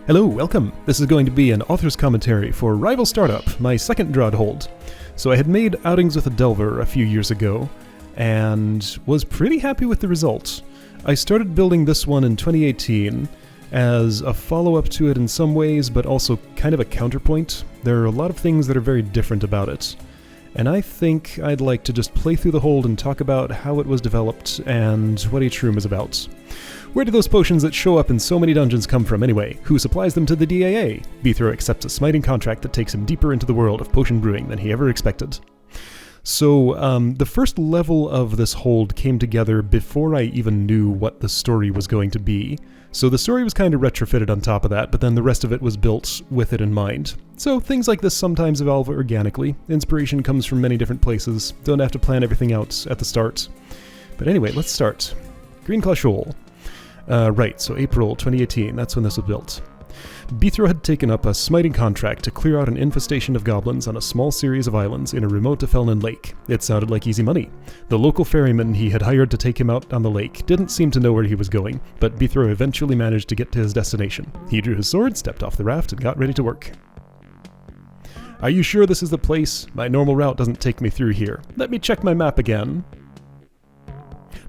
Hello, welcome. This is going to be an author's commentary for Rival Startup, my second DROD hold. So I had made Outings with a Delver a few years ago, and was pretty happy with the results. I started building this one in 2018 as a follow-up to it in some ways, but also kind of a counterpoint. There are a lot of things that are very different about it, and I think I'd like to just play through the hold and talk about how it was developed and what each room is about. Where do those potions that show up in so many dungeons come from anyway? Who supplies them to the DAA? Bithro accepts a smiting contract that takes him deeper into the world of potion brewing than he ever expected. So, the first level of this hold came together before I even knew what the story was going to be. So the story was kind of retrofitted on top of that, but then the rest of it was built with it in mind. So things like this sometimes evolve organically. Inspiration comes from many different places. Don't have to plan everything out at the start. But anyway, let's start. Greenclaw Shoal. Right, so April 2018, that's when this was built. Bithro had taken up a smiting contract to clear out an infestation of goblins on a small series of islands in a remote Felnan lake. It sounded like easy money. The local ferryman he had hired to take him out on the lake didn't seem to know where he was going, but Bithro eventually managed to get to his destination. He drew his sword, stepped off the raft, and got ready to work. Are you sure this is the place? My normal route doesn't take me through here. Let me check my map again.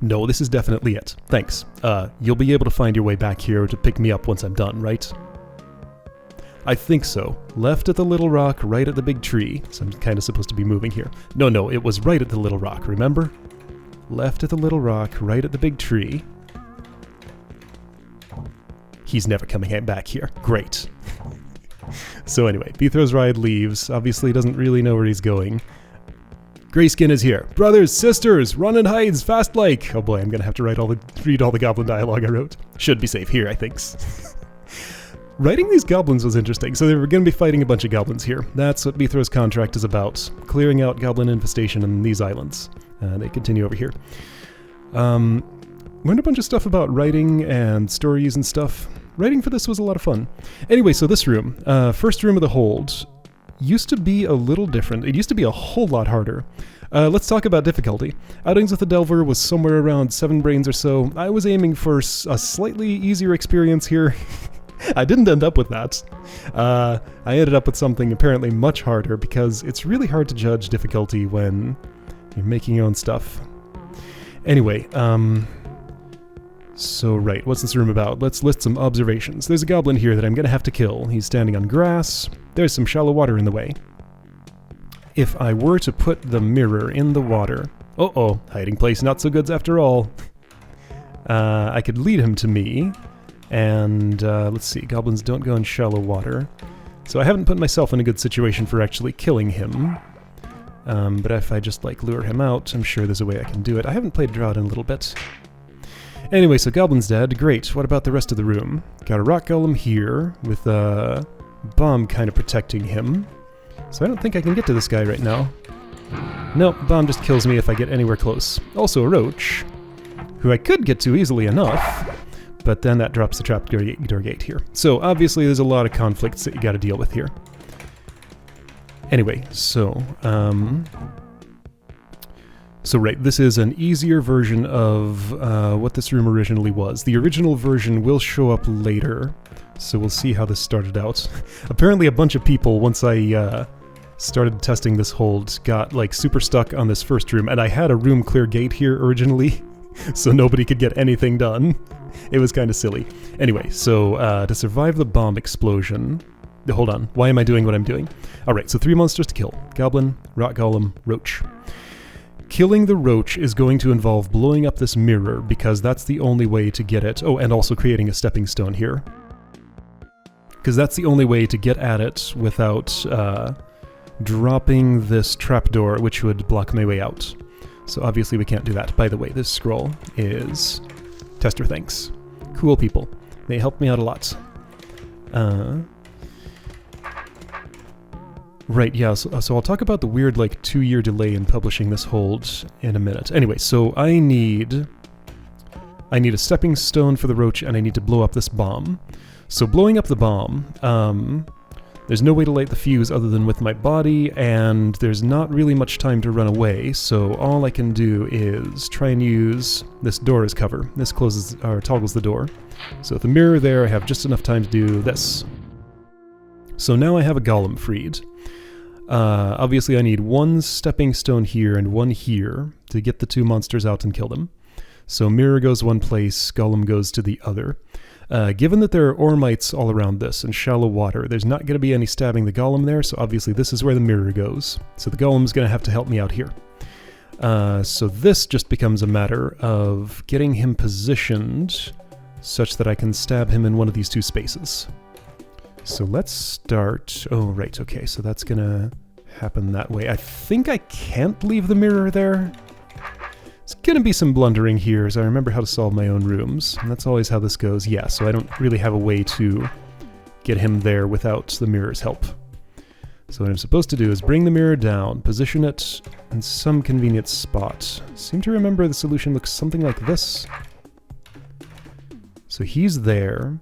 No, this is definitely it. Thanks. You'll be able to find your way back here to pick me up once I'm done, right? I think so. Left at the little rock, right at the big tree. So I'm kind of supposed to be moving here. No, it was right at the little rock, remember? Left at the little rock, right at the big tree. He's never coming back here. Great. So anyway, Bithro's ride leaves. Obviously doesn't really know where he's going. Grayskin is here. Brothers, sisters, run and hides, fast like. Oh boy, I'm gonna have to read all the goblin dialogue I wrote. Should be safe here, I think. Writing these goblins was interesting. So they were gonna be fighting a bunch of goblins here. That's what Bithro's contract is about. Clearing out goblin infestation on these islands. They continue over here. Learned a bunch of stuff about writing and stories and stuff. Writing for this was a lot of fun. Anyway, so this room, first room of the hold, used to be a little different. It used to be a whole lot harder. Let's talk about difficulty. Outings with the Delver was somewhere around 7 brains or so. I was aiming for a slightly easier experience here. I didn't end up with that. I ended up with something apparently much harder because it's really hard to judge difficulty when you're making your own stuff. Anyway, so right, what's this room about? Let's list some observations. There's a goblin here that I'm gonna have to kill. He's standing on grass. There's some shallow water in the way. If I were to put the mirror in the water... Uh-oh, hiding place not so good after all. I could lead him to me, and let's see, goblins don't go in shallow water. So I haven't put myself in a good situation for actually killing him. But if I just lure him out, I'm sure there's a way I can do it. I haven't played DROD in a little bit. Anyway, so Goblin's dead. Great. What about the rest of the room? Got a rock golem here with a bomb kind of protecting him. So I don't think I can get to this guy right now. Nope, bomb just kills me if I get anywhere close. Also a roach, who I could get to easily enough, but then that drops the trapdoor gate here. So obviously there's a lot of conflicts that you gotta deal with here. Anyway, so right, this is an easier version of what this room originally was. The original version will show up later, so we'll see how this started out. Apparently a bunch of people, once I started testing this hold, got super stuck on this first room, and I had a room clear gate here originally, so nobody could get anything done. It was kind of silly. Anyway, so to survive the bomb explosion... Hold on, why am I doing what I'm doing? Alright, so 3 monsters to kill. Goblin, rock golem, roach. Killing the roach is going to involve blowing up this mirror, because that's the only way to get it. Oh, and also creating a stepping stone here. Because that's the only way to get at it without dropping this trapdoor, which would block my way out. So obviously we can't do that. By the way, this scroll is tester thanks. Cool people. They helped me out a lot. Right, yeah, so I'll talk about the weird 2-year delay in publishing this hold in a minute. Anyway, so I need a stepping stone for the roach, and I need to blow up this bomb. So blowing up the bomb, There's no way to light the fuse other than with my body, and there's not really much time to run away, so all I can do is try and use this door as cover. This closes or toggles the door. So with the mirror there, I have just enough time to do this. So now I have a golem freed. Obviously I need one stepping stone here and one here to get the two monsters out and kill them. So mirror goes one place, golem goes to the other. Given that there are ormites all around this and shallow water, there's not going to be any stabbing the golem there, so obviously this is where the mirror goes. So the golem's going to have to help me out here. So this just becomes a matter of getting him positioned such that I can stab him in one of these two spaces. So let's start... Oh, right, okay, so that's going to happen that way. I think I can't leave the mirror there. There's going to be some blundering here, as I remember how to solve my own rooms. And that's always how this goes. Yeah, so I don't really have a way to get him there without the mirror's help. So what I'm supposed to do is bring the mirror down, position it in some convenient spot. I seem to remember the solution looks something like this. So he's there.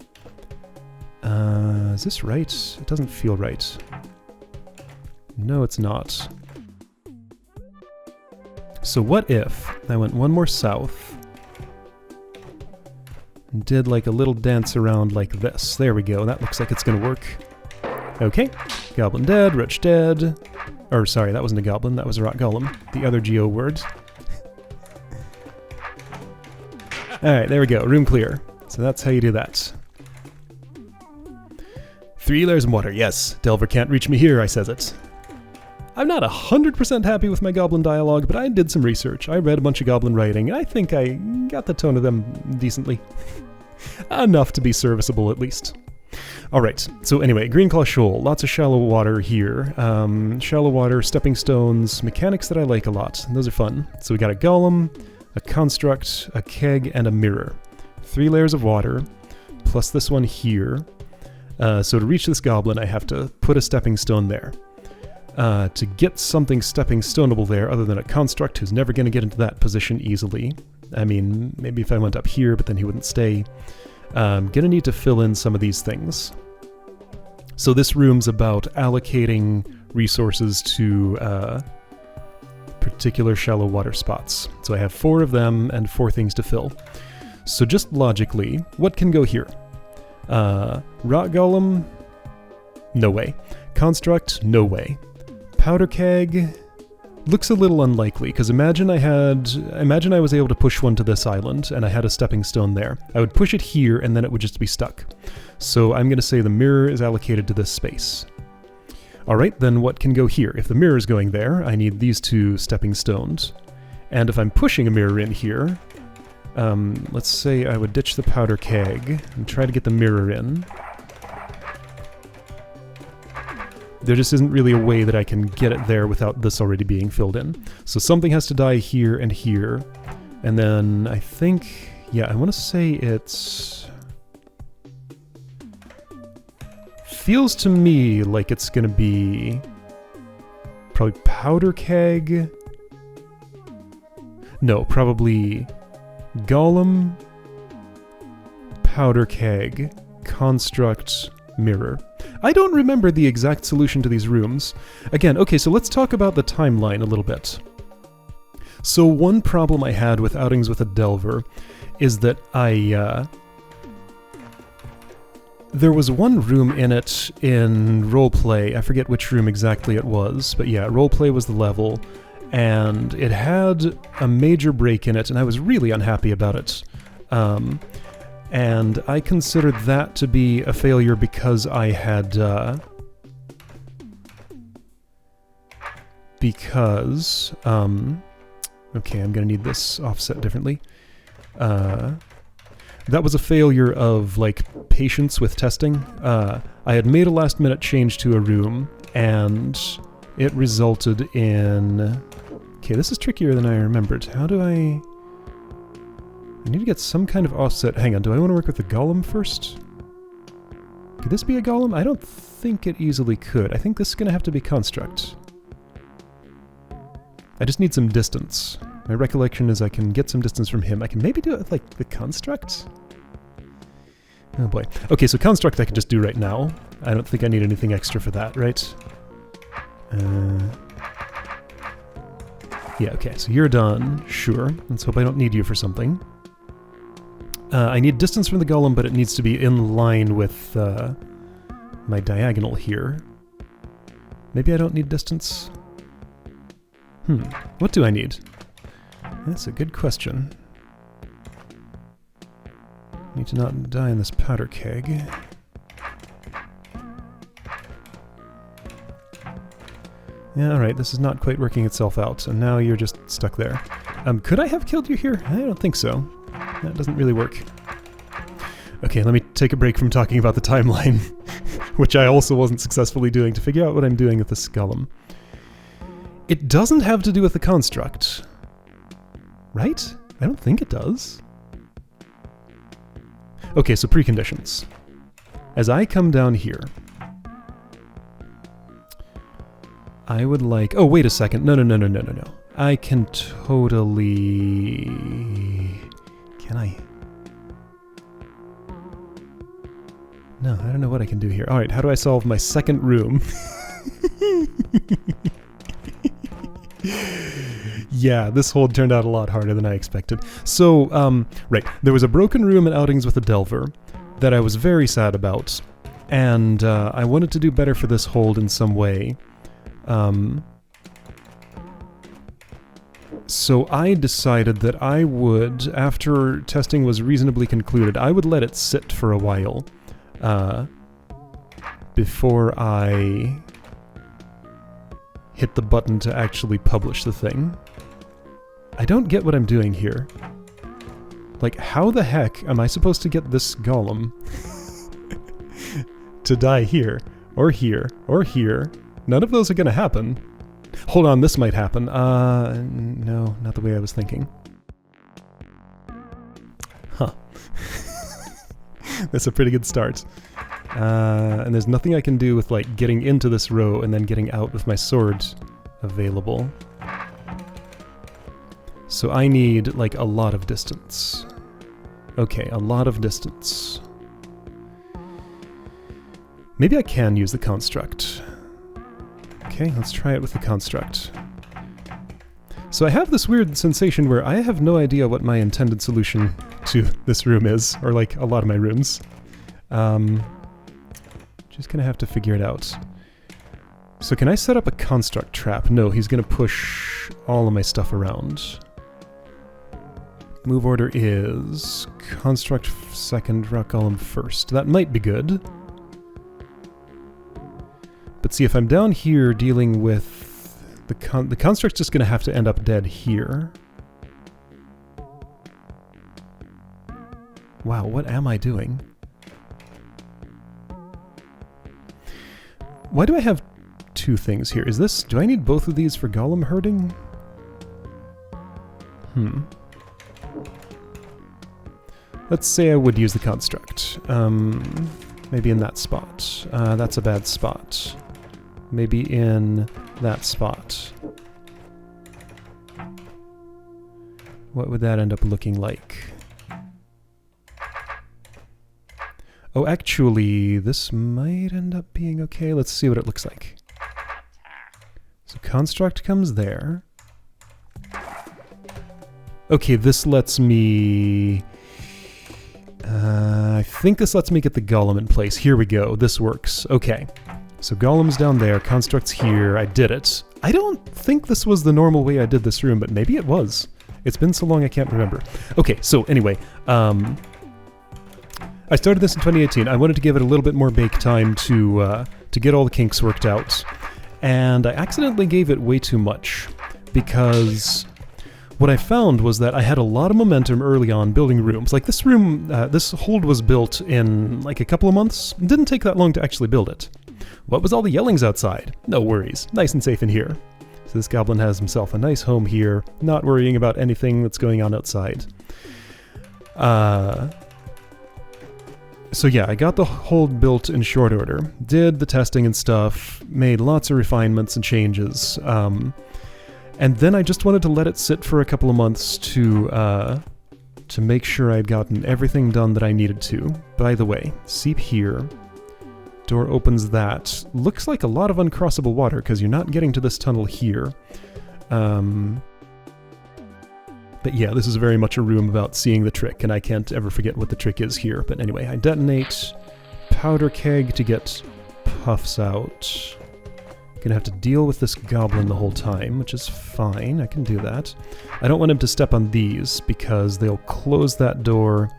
Is this right? It doesn't feel right. No, it's not. So what if I went one more south and did like a little dance around like this? There we go, that looks like it's gonna work. Okay, goblin dead, wretch dead. Or sorry, that wasn't a goblin, that was a rock golem. The other geo word. Alright, there we go, room clear. So that's how you do that. 3 layers of water, yes. Delver can't reach me here, I says it. I'm not 100% happy with my goblin dialogue, but I did some research. I read a bunch of goblin writing, and I think I got the tone of them decently. Enough to be serviceable, at least. Alright, so anyway, Greenclaw Shoal. Lots of shallow water here. Shallow water, stepping stones, mechanics that I like a lot. Those are fun. So we got a golem, a construct, a keg, and a mirror. 3 layers of water, plus this one here. So to reach this goblin, I have to put a stepping stone there. To get something stepping stoneable there, other than a construct who's never going to get into that position easily. I mean, maybe if I went up here, but then he wouldn't stay. Gonna need to fill in some of these things. So this room's about allocating resources to particular shallow water spots. So I have 4 of them and 4 things to fill. So just logically, what can go here? Rock golem? No way. Construct? No way. Powder keg looks a little unlikely, because imagine I was able to push one to this island, and I had a stepping stone there. I would push it here, and then it would just be stuck. So I'm going to say the mirror is allocated to this space. Alright, then what can go here? If the mirror is going there, I need these 2 stepping stones. And if I'm pushing a mirror in here, let's say I would ditch the powder keg and try to get the mirror in. There just isn't really a way that I can get it there without this already being filled in. So something has to die here and here. And then I think, yeah, I want to say it's... Feels to me like it's going to be probably powder keg. No, probably golem, powder keg, construct, mirror. I don't remember the exact solution to these rooms. Again, okay, so let's talk about the timeline a little bit. So one problem I had with Outings with a Delver is that there was one room in it in roleplay. I forget which room exactly it was, but yeah, roleplay was the level, and it had a major break in it, and I was really unhappy about it. And I considered that to be a failure because I had, okay, I'm gonna need this offset differently. That was a failure of, like, patience with testing. I had made a last-minute change to a room, and it resulted in... Okay, this is trickier than I remembered. How do I need to get some kind of offset. Hang on, do I want to work with the golem first? Could this be a golem? I don't think it easily could. I think this is going to have to be construct. I just need some distance. My recollection is I can get some distance from him. I can maybe do it with, like, the construct? Oh boy. Okay, so construct I could just do right now. I don't think I need anything extra for that, right? Yeah, okay, so you're done. Sure. Let's hope I don't need you for something. I need distance from the golem, but it needs to be in line with my diagonal here. Maybe I don't need distance? What do I need? That's a good question. Need to not die in this powder keg. Yeah, alright, this is not quite working itself out, and now you're just stuck there. Could I have killed you here? I don't think so. That doesn't really work. Okay, let me take a break from talking about the timeline, which I also wasn't successfully doing, to figure out what I'm doing with this golem. It doesn't have to do with the construct. Right? I don't think it does. Okay, so preconditions. As I come down here, I would like... Oh, wait a second. No. I can totally... Can I? No, I don't know what I can do here. Alright, how do I solve my second room? Yeah, this hold turned out a lot harder than I expected. So, right, there was a broken room at Outings with a Delver that I was very sad about, and I wanted to do better for this hold in some way. So I decided that I would, after testing was reasonably concluded, I would let it sit for a while before I hit the button to actually publish the thing. I don't get what I'm doing here. Like, how the heck am I supposed to get this golem to die here, or here, or here? None of those are gonna happen. Hold on, this might happen. No, not the way I was thinking. Huh. That's a pretty good start. And there's nothing I can do with, like, getting into this row and then getting out with my sword available. So I need, like, a lot of distance. Okay, a lot of distance. Maybe I can use the construct. Okay, let's try it with the construct. So I have this weird sensation where I have no idea what my intended solution to this room is, or like a lot of my rooms. Just gonna have to figure it out. So can I set up a construct trap? No, he's gonna push all of my stuff around. Move order is construct second, rock golem first. That might be good. But see, if I'm down here dealing with the construct's just gonna have to end up dead here. Wow, what am I doing? Why do I have two things here? Is this... do I need both of these for golem herding? Let's say I would use the construct. Maybe in that spot. That's a bad spot. Maybe in that spot. What would that end up looking like? Oh, actually, this might end up being okay. Let's see what it looks like. So construct comes there. Okay, this lets me... I think this lets me get the golem in place. Here we go. This works. Okay. So golem's down there, construct's here. I did it. I don't think this was the normal way I did this room, but maybe it was. It's been so long I can't remember. Okay, so anyway, I started this in 2018. I wanted to give it a little bit more bake time to get all the kinks worked out. And I accidentally gave it way too much, because what I found was that I had a lot of momentum early on building rooms. Like this room, this hold was built in like a couple of months. It didn't take that long to actually build it. What was all the yellings outside? No worries, nice and safe in here. So this goblin has himself a nice home here, not worrying about anything that's going on outside. So yeah, I got the hold built in short order, did the testing and stuff, made lots of refinements and changes, and then I just wanted to let it sit for a couple of months to make sure I'd gotten everything done that I needed to. by the way. Seep here. Door opens that. Looks like a lot of uncrossable water, because you're not getting to this tunnel here. But yeah, this is very much a room about seeing the trick, and I can't ever forget what the trick is here. But anyway, I detonate powder keg to get puffs out. Gonna have to deal with this goblin the whole time, which is fine. I can do that. I don't want him to step on these, because they'll close that door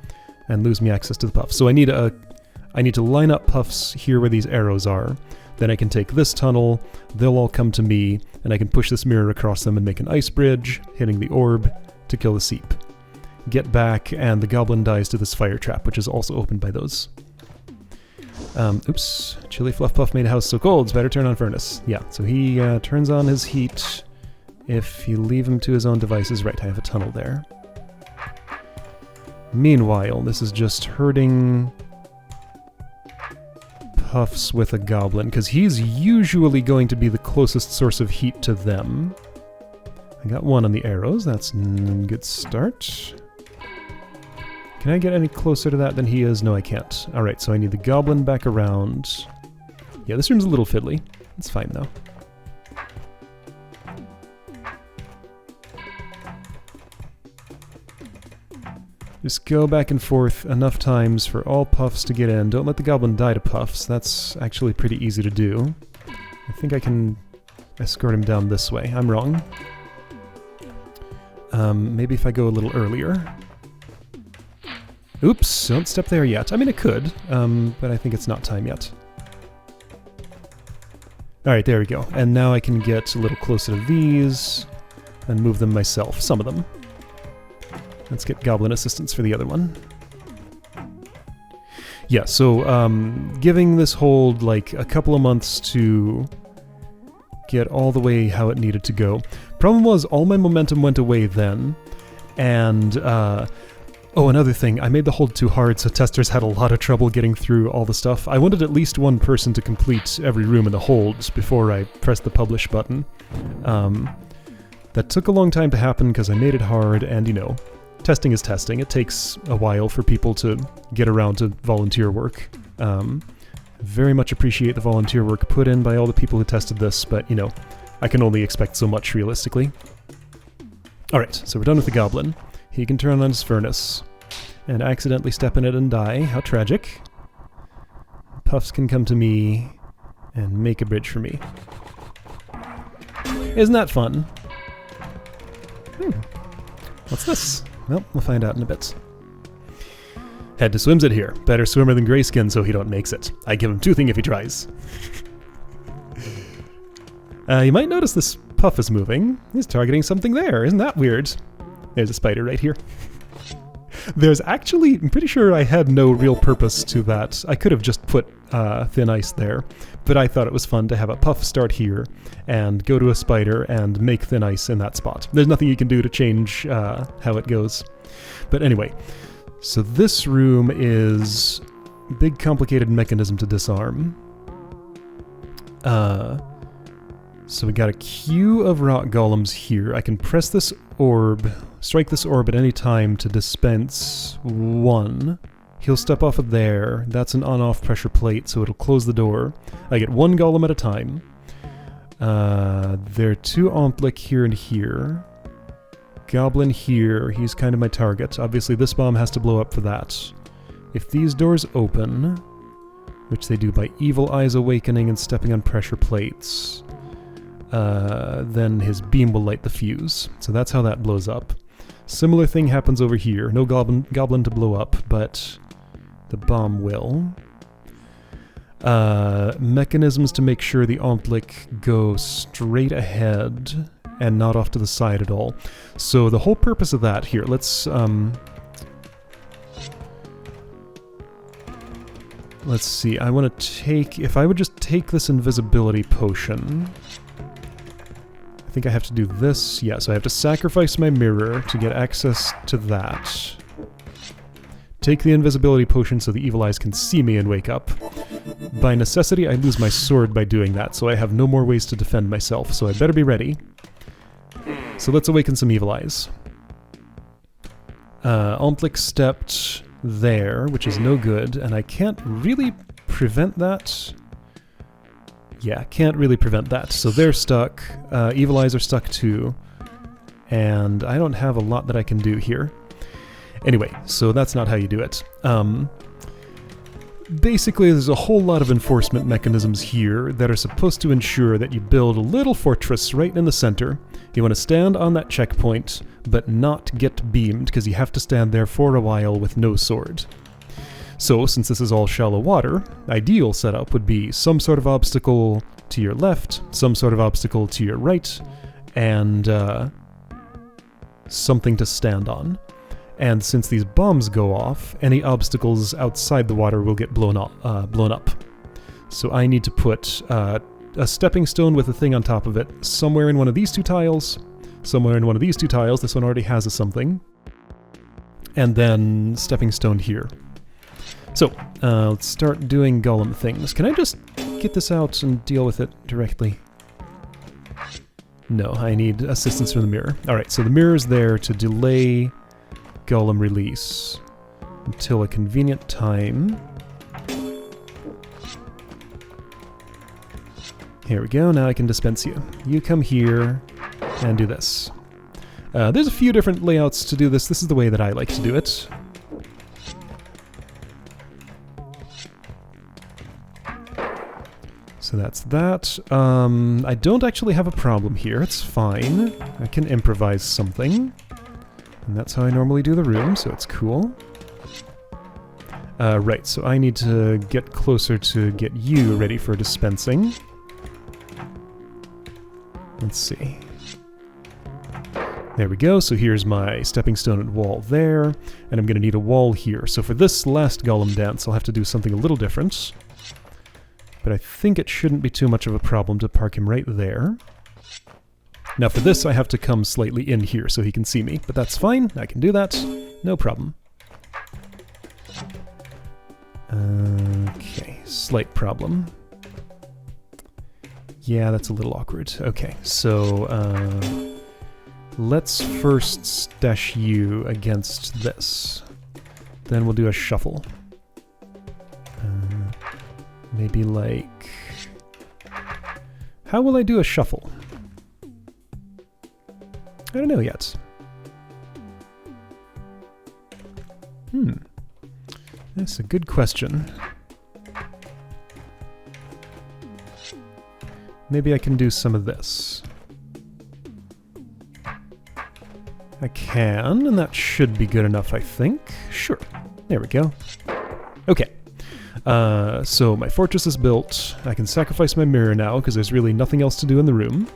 and lose me access to the puffs. So I need to line up puffs here where these arrows are. Then I can take this tunnel, they'll all come to me, and I can push this mirror across them and make an ice bridge, hitting the orb to kill the seep. Get back, and the goblin dies to this fire trap, which is also opened by those. Oops. Chili Fluff Puff made a house so cold, it's better turn on furnace. Yeah, so he turns on his heat if you leave him to his own devices. Right, I have a tunnel there. Meanwhile, this is just hurting puffs with a goblin, because he's usually going to be the closest source of heat to them. I got one on the arrows, that's a good start. Can I get any closer to that than he is? No, I can't. Alright, so I need the goblin back around. Yeah, this room's a little fiddly. It's fine, though. Just go back and forth enough times for all puffs to get in. Don't let the goblin die to puffs. That's actually pretty easy to do. I think I can escort him down this way. I'm wrong. Maybe if I go a little earlier. Oops, don't step there yet. I mean, it could, but I think it's not time yet. Alright, there we go. And now I can get a little closer to these and move them myself. Some of them. Let's get goblin assistance for the other one. Yeah, so giving this hold like a couple of months to get all the way how it needed to go. Problem was, all my momentum went away then, and oh, another thing, I made the hold too hard, so testers had a lot of trouble getting through all the stuff. I wanted at least one person to complete every room in the hold before I pressed the publish button. That took a long time to happen because I made it hard, and you know, testing is testing. It takes a while for people to get around to volunteer work. Very much appreciate the volunteer work put in by all the people who tested this, but you know, I can only expect so much realistically. Alright, so we're done with the goblin. He can turn on his furnace and accidentally step in it and die. How tragic. Puffs can come to me and make a bridge for me. Isn't that fun? What's this? Well, we'll find out in a bit. Head to swims it here. Better swimmer than Grayskin, so he don't makes it. I give him toothing if he tries. You might notice this puff is moving. He's targeting something there. Isn't that weird? There's a spider right here. There's actually, I'm pretty sure I had no real purpose to that. I could have just put thin ice there, but I thought it was fun to have a puff start here and go to a spider and make thin ice in that spot. There's nothing you can do to change how it goes. But anyway, so this room is a big complicated mechanism to disarm. So we got a queue of rock golems here. I can press this orb, strike this orb at any time to dispense one. He'll step off of there. That's an on-off pressure plate, so it'll close the door. I get one golem at a time. There are two Omplik here and here. Goblin here, he's kind of my target. Obviously this bomb has to blow up for that. If these doors open, which they do by Evil Eyes awakening and stepping on pressure plates, then his beam will light the fuse. So that's how that blows up. Similar thing happens over here. No goblin to blow up, but the bomb will. Mechanisms to make sure the Omplik go straight ahead and not off to the side at all. So the whole purpose of that here, let's see, I want to take, if I would just take this invisibility potion, I think I have to do this. Yeah, so I have to sacrifice my mirror to get access to that. Take the invisibility potion so the evil eyes can see me and wake up. By necessity, I lose my sword by doing that, so I have no more ways to defend myself, so I better be ready. So let's awaken some evil eyes. Omplik stepped there, which is no good, and I can't really prevent that. Yeah, can't really prevent that. So they're stuck. Evil Eyes are stuck too. And I don't have a lot that I can do here. Anyway, so that's not how you do it. Basically, there's a whole lot of enforcement mechanisms here that are supposed to ensure that you build a little fortress right in the center. You want to stand on that checkpoint, but not get beamed, because you have to stand there for a while with no sword. So, since this is all shallow water, ideal setup would be some sort of obstacle to your left, some sort of obstacle to your right, and something to stand on. And since these bombs go off, any obstacles outside the water will get blown up. So I need to put a stepping stone with a thing on top of it somewhere in one of these two tiles, somewhere in one of these two tiles. This one already has a something. And then stepping stone here. So, let's start doing golem things. Can I just get this out and deal with it directly? No, I need assistance from the mirror. Alright, so the mirror is there to delay golem release until a convenient time. Here we go, now I can dispense you. You come here and do this. There's a few different layouts to do this. This is the way that I like to do it. So that's that. I don't actually have a problem here. It's fine. I can improvise something. And that's how I normally do the room, so it's cool. Right, so I need to get closer to get you ready for dispensing. Let's see. There we go, so here's my stepping stone and wall there, and I'm going to need a wall here. So for this last golem dance, I'll have to do something a little different. But I think it shouldn't be too much of a problem to park him right there. Now for this, I have to come slightly in here so he can see me, but that's fine, I can do that, no problem. Okay, slight problem. Yeah, that's a little awkward. Okay, so let's first stash you against this. Then we'll do a shuffle. Maybe like... How will I do a shuffle? I don't know yet. That's a good question. Maybe I can do some of this. I can, and that should be good enough, I think. Sure. There we go. Okay. So my fortress is built. I can sacrifice my mirror now, because there's really nothing else to do in the room.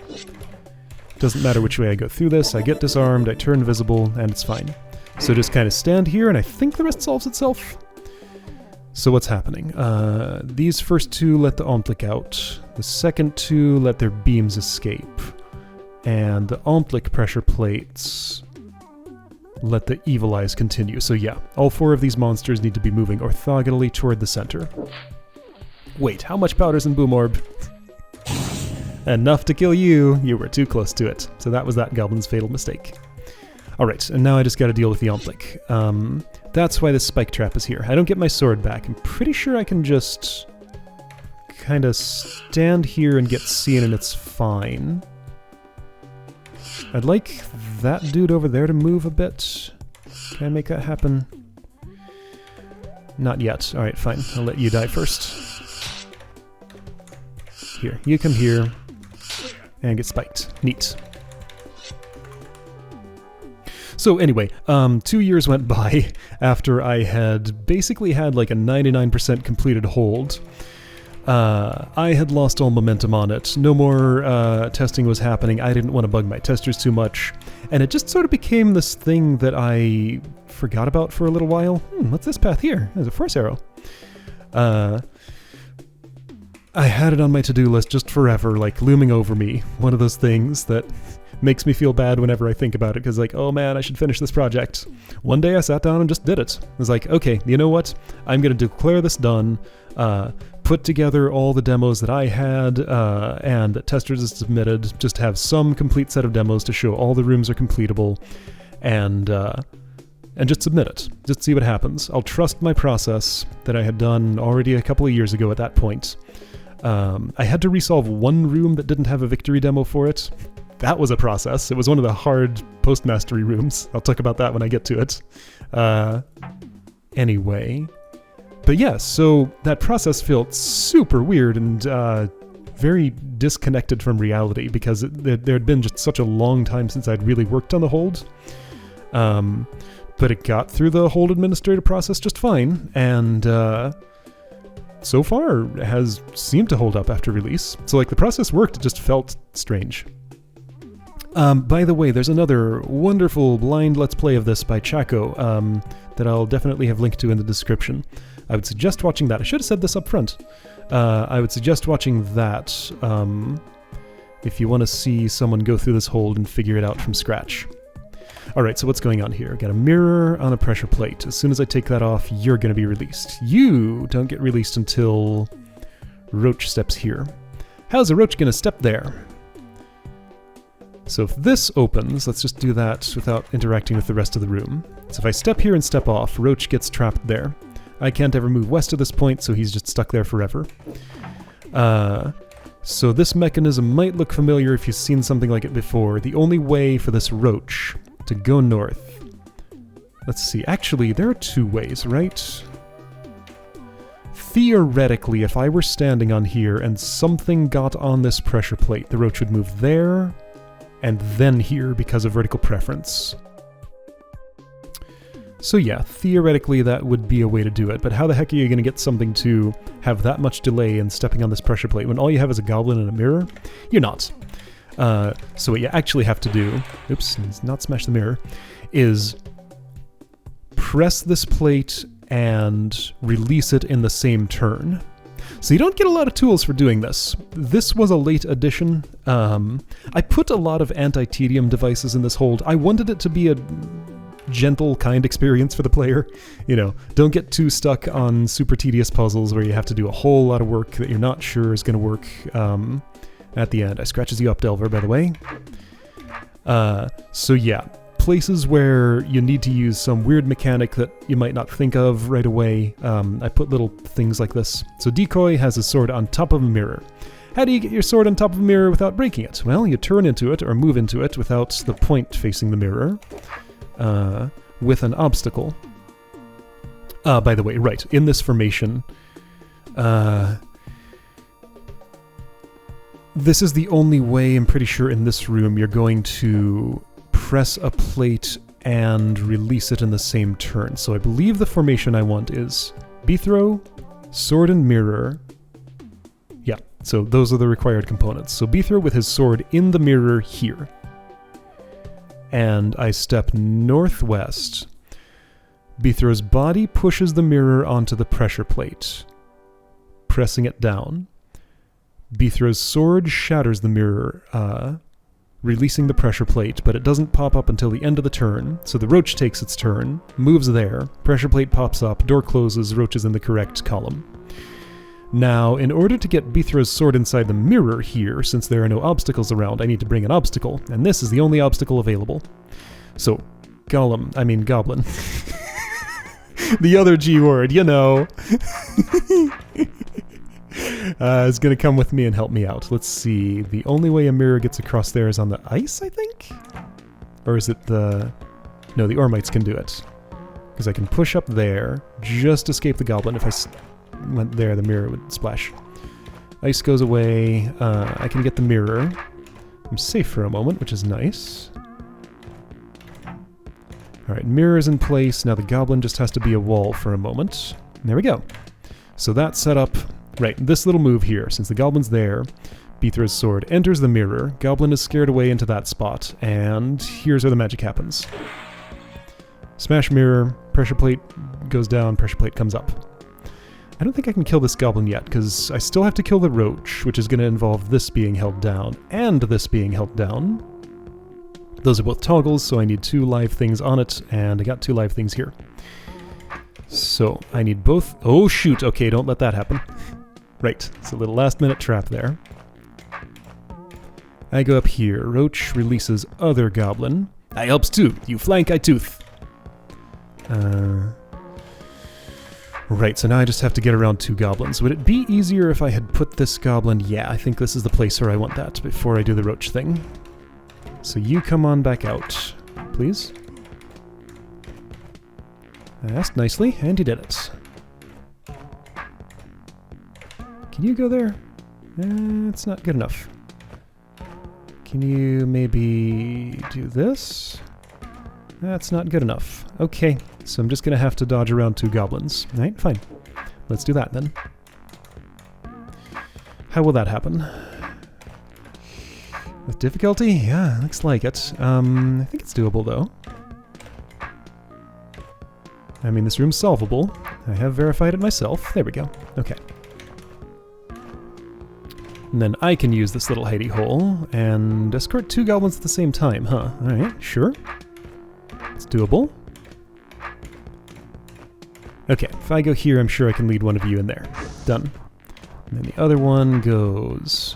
Doesn't matter which way I go through this, I get disarmed, I turn visible, and it's fine. So just kind of stand here, and I think the rest solves itself. So what's happening? These first two let the Omplic out. The second two let their beams escape. And the Omplic pressure plates let the Evil Eyes continue. So yeah, all four of these monsters need to be moving orthogonally toward the center. Wait, how much powder's in Boom Orb? Enough to kill you. You were too close to it. So that was that goblin's fatal mistake. Alright, and now I just gotta deal with the Omplic. That's why this spike trap is here. I don't get my sword back. I'm pretty sure I can just kind of stand here and get seen and it's fine. I'd like that dude over there to move a bit. Can I make that happen? Not yet. Alright, fine. I'll let you die first. Here, you come here and get spiked. Neat. So anyway, 2 years went by after I had basically had like a 99% completed hold. I had lost all momentum on it. No more testing was happening. I didn't want to bug my testers too much. And it just sort of became this thing that I forgot about for a little while. What's this path here? There's a force arrow. I had it on my to-do list just forever, like looming over me. One of those things that makes me feel bad whenever I think about it, because like, oh man, I should finish this project. One day I sat down and just did it. I was like, okay, you know what? I'm going to declare this done, put together all the demos that I had and that testers have submitted, just have some complete set of demos to show all the rooms are completable, and and just submit it. Just see what happens. I'll trust my process that I had done already a couple of years ago at that point. I had to resolve one room that didn't have a victory demo for it. That was a process. It was one of the hard post-mastery rooms. I'll talk about that when I get to it. Anyway. But yeah, so that process felt super weird and very disconnected from reality because there had been just such a long time since I'd really worked on the hold. But it got through the hold administrator process just fine, and so far has seemed to hold up after release. So like the process worked, it just felt strange. By the way, there's another wonderful blind Let's Play of this by Chaco that I'll definitely have linked to in the description. I would suggest watching that. I should have said this up front. I would suggest watching that if you want to see someone go through this hold and figure it out from scratch. Alright, so what's going on here? Got a mirror on a pressure plate. As soon as I take that off, you're going to be released. You don't get released until Roach steps here. How's a Roach going to step there? So if this opens, let's just do that without interacting with the rest of the room. So if I step here and step off, Roach gets trapped there. I can't ever move west of this point, so he's just stuck there forever. So this mechanism might look familiar if you've seen something like it before. The only way for this Roach to go north... Let's see, actually, there are two ways, right? Theoretically, if I were standing on here and something got on this pressure plate, the Roach would move there, and then here because of vertical preference. So yeah, theoretically that would be a way to do it, but how the heck are you going to get something to have that much delay in stepping on this pressure plate when all you have is a goblin and a mirror? You're not. So what you actually have to do, oops, not smash the mirror, is press this plate and release it in the same turn. So you don't get a lot of tools for doing this. This was a late addition. I put a lot of anti-tedium devices in this hold. I wanted it to be a gentle, kind experience for the player. You know, don't get too stuck on super tedious puzzles where you have to do a whole lot of work that you're not sure is going to work at the end. I scratches you up, Delver, by the way. So yeah, places where you need to use some weird mechanic that you might not think of right away, I put little things like this. So Decoy has a sword on top of a mirror. How do you get your sword on top of a mirror without breaking it? Well, you turn into it or move into it without the point facing the mirror. With an obstacle. By the way, right, in this formation, this is the only way, I'm pretty sure, in this room you're going to press a plate and release it in the same turn. So I believe the formation I want is B-throw, sword and mirror. Yeah, so those are the required components. So B-throw with his sword in the mirror here. And I step northwest. B-throw's body pushes the mirror onto the pressure plate, pressing it down. B-throw's sword shatters the mirror, releasing the pressure plate, but it doesn't pop up until the end of the turn, so the Roach takes its turn, moves there, pressure plate pops up, door closes, Roach is in the correct column. Now, in order to get B-throw's sword inside the mirror here, since there are no obstacles around, I need to bring an obstacle, and this is the only obstacle available. So, Goblin. The other G word, you know. Is going to come with me and help me out. Let's see. The only way a mirror gets across there is on the ice, I think? Or is it the... No, the Ormites can do it. Because I can push up there, just escape the goblin. If I went there, the mirror would splash. Ice goes away. I can get the mirror. I'm safe for a moment, which is nice. Alright, mirror's in place. Now the goblin just has to be a wall for a moment. And there we go. So that's set up... Right, this little move here, since the goblin's there, B-throw's sword enters the mirror, goblin is scared away into that spot, and here's where the magic happens. Smash mirror, pressure plate goes down, pressure plate comes up. I don't think I can kill this goblin yet, because I still have to kill the Roach, which is going to involve this being held down, and this being held down. Those are both toggles, so I need 2 live things on it, and I got 2 live things here. So, I need both... Oh shoot, okay, don't let that happen. Right, it's a little last-minute trap there. I go up here. Roach releases other goblin. I helps too. You flank, I tooth. Right, so now I just have to get around 2 goblins. Would it be easier if I had put this goblin... Yeah, I think this is the place where I want that before I do the roach thing. So you come on back out, please. I asked nicely, and you did it. Can you go there? It's not good enough. Can you maybe do this? That's not good enough. Okay, so I'm just gonna have to dodge around 2 goblins. Alright, fine. Let's do that then. How will that happen? With difficulty? Yeah, looks like it. I think it's doable though. I mean, this room's solvable. I have verified it myself. There we go. Okay. And then I can use this little hidey hole and escort 2 goblins at the same time, huh? Alright, sure. It's doable. Okay, if I go here, I'm sure I can lead one of you in there. Done. And then the other one goes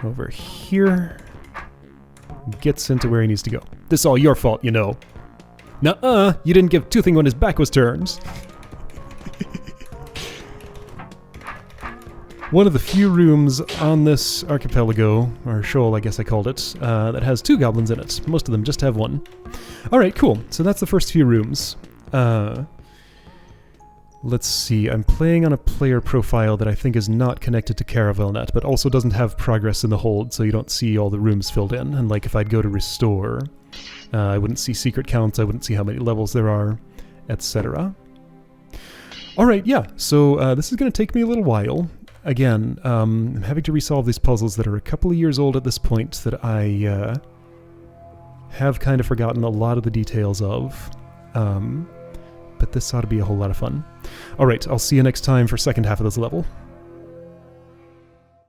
over here. Gets into where he needs to go. This is all your fault, you know. Nuh-uh! You didn't give Toothing when his back was turned. One of the few rooms on this archipelago, or shoal I guess I called it, that has 2 goblins in it. Most of them just have 1. Alright, cool. So that's the first few rooms. Let's see, I'm playing on a player profile that I think is not connected to CaravelNet, but also doesn't have progress in the hold, so you don't see all the rooms filled in. And like if I'd go to restore, I wouldn't see secret counts, I wouldn't see how many levels there are, etc. Alright, yeah, so this is going to take me a little while. Again, I'm having to resolve these puzzles that are a couple of years old at this point that I have kind of forgotten a lot of the details of. But this ought to be a whole lot of fun. Alright, I'll see you next time for second half of this level.